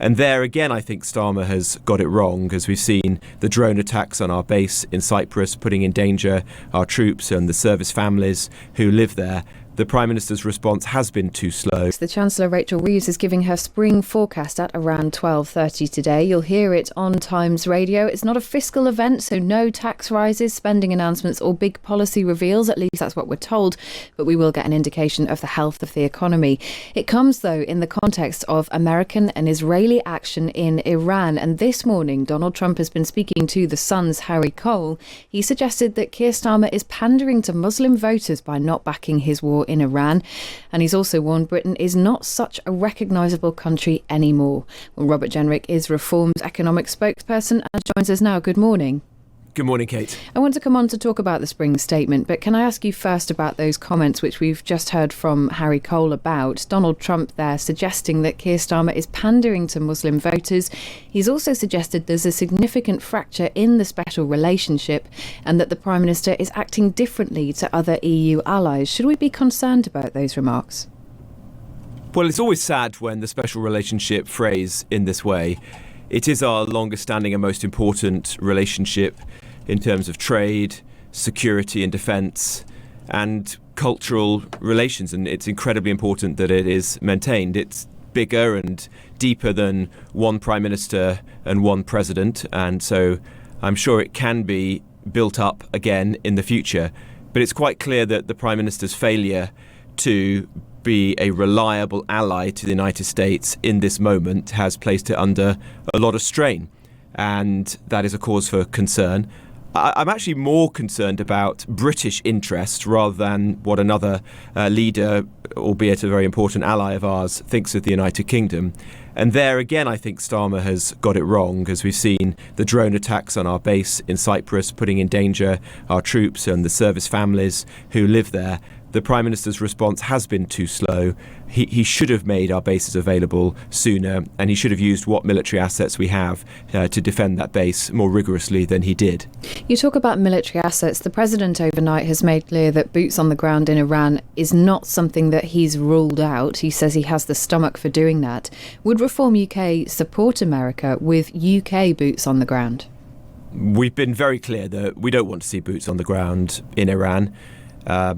And there again, I think Starmer has got it wrong, as we've seen the drone attacks on our base in Cyprus putting in danger our troops and the service families who live there. The Prime Minister's response has been too slow. The Chancellor, Rachel Reeves, is giving her spring forecast at around 12:30 today. You'll hear it on Times Radio. It's not a fiscal event, so no tax rises, spending announcements or big policy reveals. At least that's what we're told. But we will get an indication of the health of the economy. It comes, though, in the context of American and Israeli action in Iran. And this morning, Donald Trump has been speaking to The Sun's Harry Cole. He suggested that Keir Starmer is pandering to Muslim voters by not backing his war in Iran, and he's also warned Britain is not such a recognisable country anymore. Well, Robert Jenrick is Reform's economic spokesperson and joins us now. Good morning. Good morning, Kate. I want to come on to talk about the spring statement, but can I ask you first about those comments which we've just heard from Harry Cole about? Donald Trump there suggesting that Keir Starmer is pandering to Muslim voters. He's also suggested there's a significant fracture in the special relationship and that the Prime Minister is acting differently to other EU allies. Should we be concerned about those remarks? Well, it's always sad when the special relationship phrase in this way. It is our longest standing and most important relationship in terms of trade, security and defence and cultural relations, and it's incredibly important that it is maintained. It's bigger and deeper than one Prime Minister and one President, and so I'm sure it can be built up again in the future. But it's quite clear that the Prime Minister's failure to be a reliable ally to the United States in this moment has placed it under a lot of strain, and that is a cause for concern. I'm actually more concerned about British interest rather than what another leader, albeit a very important ally of ours, thinks of the United Kingdom. And there again, I think Starmer has got it wrong, as we've seen the drone attacks on our base in Cyprus putting in danger our troops and the service families who live there. The Prime Minister's response has been too slow. He should have made our bases available sooner, and he should have used what military assets we have to defend that base more rigorously than he did. You talk about military assets. The President overnight has made clear that boots on the ground in Iran is not something that he's ruled out. He says he has the stomach for doing that. Would Reform UK support America with UK boots on the ground? We've been very clear that we don't want to see boots on the ground in Iran.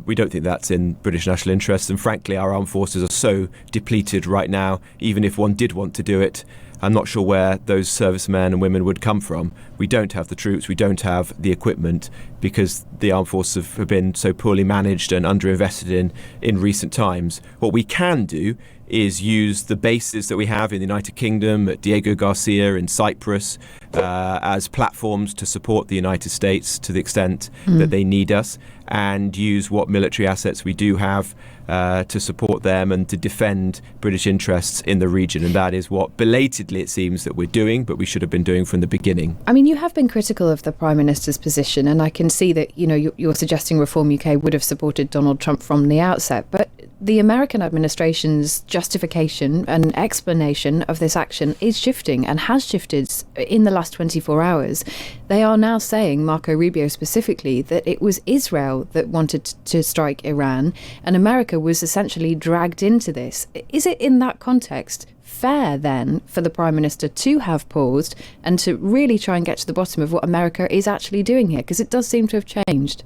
We don't think that's in British national interest, and frankly our armed forces are so depleted right now, even if one did want to do it, I'm not sure where those servicemen and women would come from. We don't have the troops, we don't have the equipment, because the armed forces have been so poorly managed and underinvested in recent times. What we can do is use the bases that we have in the United Kingdom, at Diego Garcia in Cyprus, as platforms to support the United States to the extent that they need us, and use what military assets we do have to support them and to defend British interests in the region. And that is what belatedly it seems that we're doing, but we should have been doing from the beginning. I mean, you have been critical of the Prime Minister's position, and I can see that, you know, you're suggesting Reform UK would have supported Donald Trump from the outset, but the American administration's justification and explanation of this action is shifting and has shifted in the last 24 hours. They are now saying, Marco Rubio specifically, that it was Israel that wanted to strike Iran and America was essentially dragged into this. Is it in that context fair then for the Prime Minister to have paused and to really try and get to the bottom of what America is actually doing here? Because it does seem to have changed.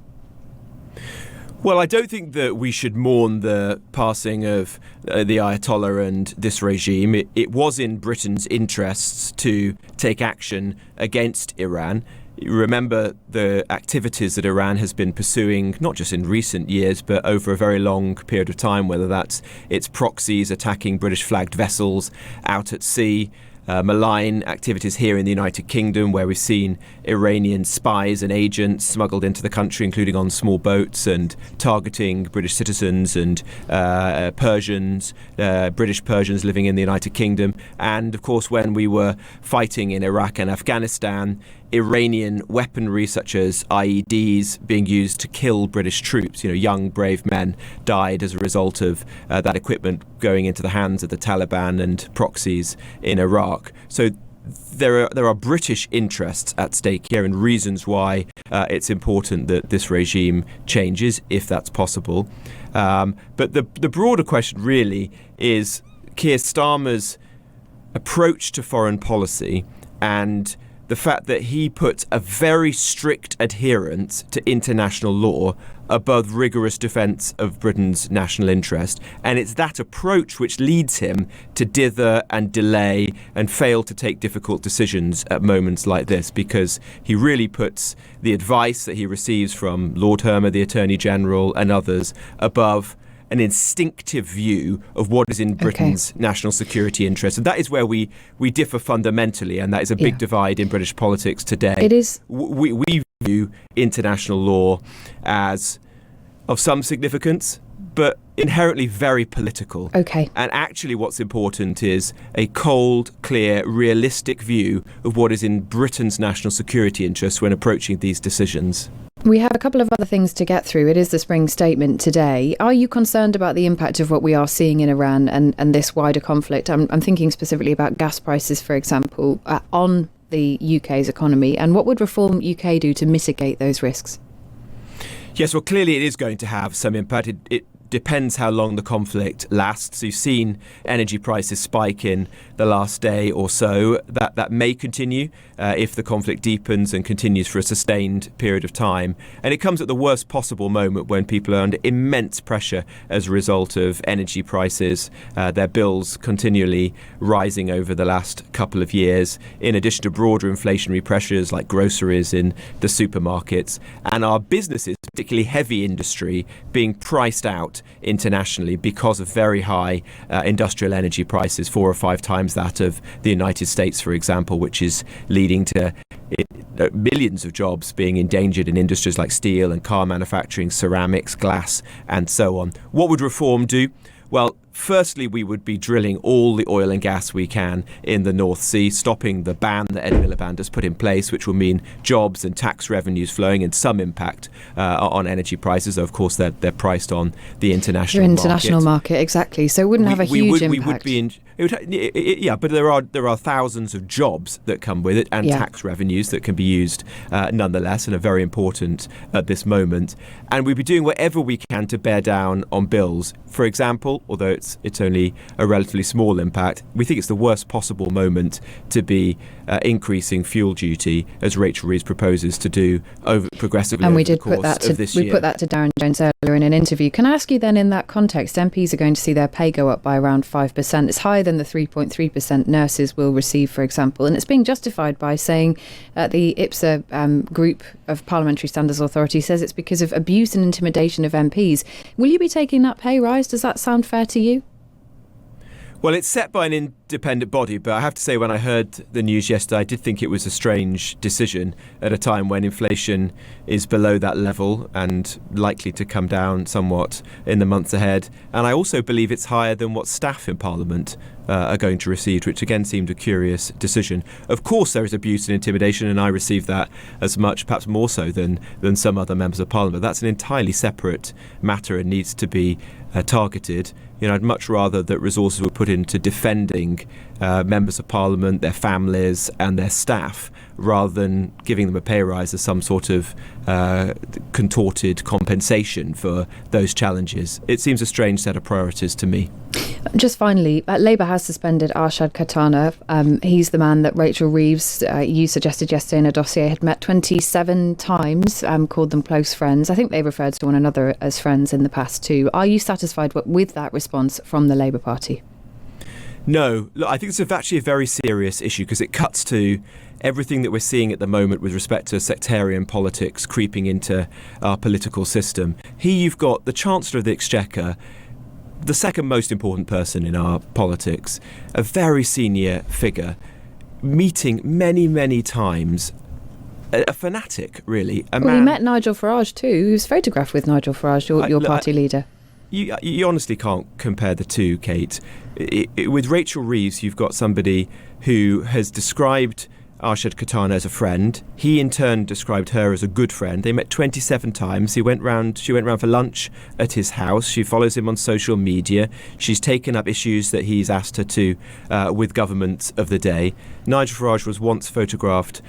Well, I don't think that we should mourn the passing of the Ayatollah and this regime. It was in Britain's interests to take action against Iran. You remember the activities that Iran has been pursuing, not just in recent years, but over a very long period of time, whether that's its proxies attacking British flagged vessels out at sea, malign activities here in the United Kingdom, where we've seen Iranian spies and agents smuggled into the country, including on small boats, and targeting British citizens and Persians, British Persians living in the United Kingdom. And of course, when we were fighting in Iraq and Afghanistan, Iranian weaponry such as IEDs being used to kill British troops. You know, young, brave men died as a result of that equipment going into the hands of the Taliban and proxies in Iraq. So there are British interests at stake here and reasons why it's important that this regime changes, if that's possible. But the broader question really is Keir Starmer's approach to foreign policy and the fact that he puts a very strict adherence to international law above rigorous defence of Britain's national interest. And it's that approach which leads him to dither and delay and fail to take difficult decisions at moments like this, because he really puts the advice that he receives from Lord Hermer, the Attorney General, and others above an instinctive view of what is in Britain's national security interest. And that is where we differ fundamentally, and that is a big divide in British politics today. It is. We view international law as of some significance, but inherently very political. Okay. And actually what's important is a cold, clear, realistic view of what is in Britain's national security interests when approaching these decisions. We have a couple of other things to get through. It is the spring statement today. Are you concerned about the impact of what we are seeing in Iran and this wider conflict? I'm thinking specifically about gas prices, for example, on the UK's economy. And what would Reform UK do to mitigate those risks? Yes, well, clearly it is going to have some impact. It depends how long the conflict lasts. You've seen energy prices spike in the last day or so. That may continue if the conflict deepens and continues for a sustained period of time. And it comes at the worst possible moment when people are under immense pressure as a result of energy prices, their bills continually rising over the last couple of years, in addition to broader inflationary pressures like groceries in the supermarkets, and our businesses, particularly heavy industry, being priced out internationally because of very high industrial energy prices, 4 or 5 times that of the United States, for example, which is leading to millions of jobs being endangered in industries like steel and car manufacturing, ceramics, glass, and so on. What would Reform do? Well, firstly, we would be drilling all the oil and gas we can in the North Sea, stopping the ban that Ed Miliband has put in place, which will mean jobs and tax revenues flowing and some impact on energy prices. Of course, they're priced on the international market. Exactly. So it wouldn't have a huge impact. We would be but there are thousands of jobs that come with it and tax revenues that can be used nonetheless and are very important at this moment. And we'd be doing whatever we can to bear down on bills. For example, although it's only a relatively small impact, we think it's the worst possible moment to be increasing fuel duty, as Rachel Reeves proposes to do progressively over the course of this year. We put that to Darren Jones earlier in an interview. Can I ask you then, in that context, MPs are going to see their pay go up by around 5%. It's higher than the 3.3% nurses will receive, for example. And it's being justified by saying the IPSA group of Parliamentary Standards Authority says it's because of abuse and intimidation of MPs. Will you be taking that pay rise? Does that sound fair to you? Well, it's set by an independent body, but I have to say when I heard the news yesterday, I did think it was a strange decision at a time when inflation is below that level and likely to come down somewhat in the months ahead. And I also believe it's higher than what staff in Parliament are going to receive, which again seemed a curious decision. Of course, there is abuse and intimidation, and I receive that as much, perhaps more so than some other members of Parliament. That's an entirely separate matter and needs to be targeted. I'd much rather that resources were put into defending members of Parliament, their families and their staff, rather than giving them a pay rise as some sort of contorted compensation for those challenges. It seems a strange set of priorities to me. Just finally, Labour has suspended Arshad Khatana. He's the man that Rachel Reeves, you suggested yesterday in a dossier, had met 27 times, called them close friends. I think they referred to one another as friends in the past too. Are you satisfied with that response from the Labour Party? No. Look, I think it's actually a very serious issue because it cuts to everything that we're seeing at the moment with respect to sectarian politics creeping into our political system. Here you've got the Chancellor of the Exchequer, the second most important person in our politics, a very senior figure, meeting many, many times, a fanatic, really. He met Nigel Farage too. He was photographed with Nigel Farage, your party leader. You honestly can't compare the two, Kate. With Rachel Reeves, you've got somebody who has described Arshad Khatana as a friend. He in turn described her as a good friend. They met 27 times. She went round for lunch at his house. She follows him on social media. She's taken up issues that he's asked her to with governments of the day. Nigel Farage was once photographed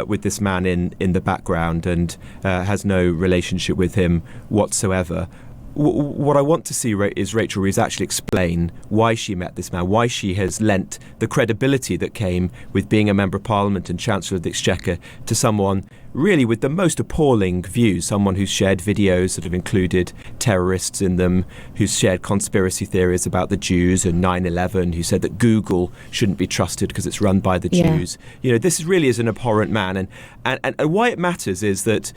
with this man in the background and has no relationship with him whatsoever. what I want to see is Rachel Reeves actually explain why she met this man, why she has lent the credibility that came with being a Member of Parliament and Chancellor of the Exchequer to someone really with the most appalling views, someone who's shared videos that have included terrorists in them, who's shared conspiracy theories about the Jews and 9/11, who said that Google shouldn't be trusted because it's run by the Jews. This really is an abhorrent man. And why it matters is that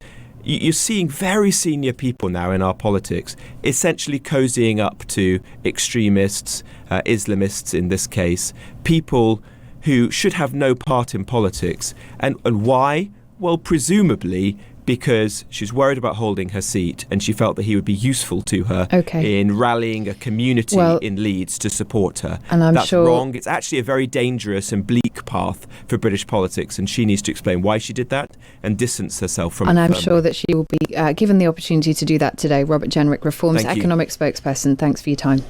you're seeing very senior people now in our politics essentially cozying up to extremists, Islamists in this case, people who should have no part in politics. And why? Well, presumably because she's worried about holding her seat and she felt that he would be useful to her in rallying a community in Leeds to support her. And That's wrong. It's actually a very dangerous and bleak path for British politics, and she needs to explain why she did that and distance herself from it. And I'm sure that she will be given the opportunity to do that today. Robert Jenrick, Reform's economic spokesperson, thanks for your time.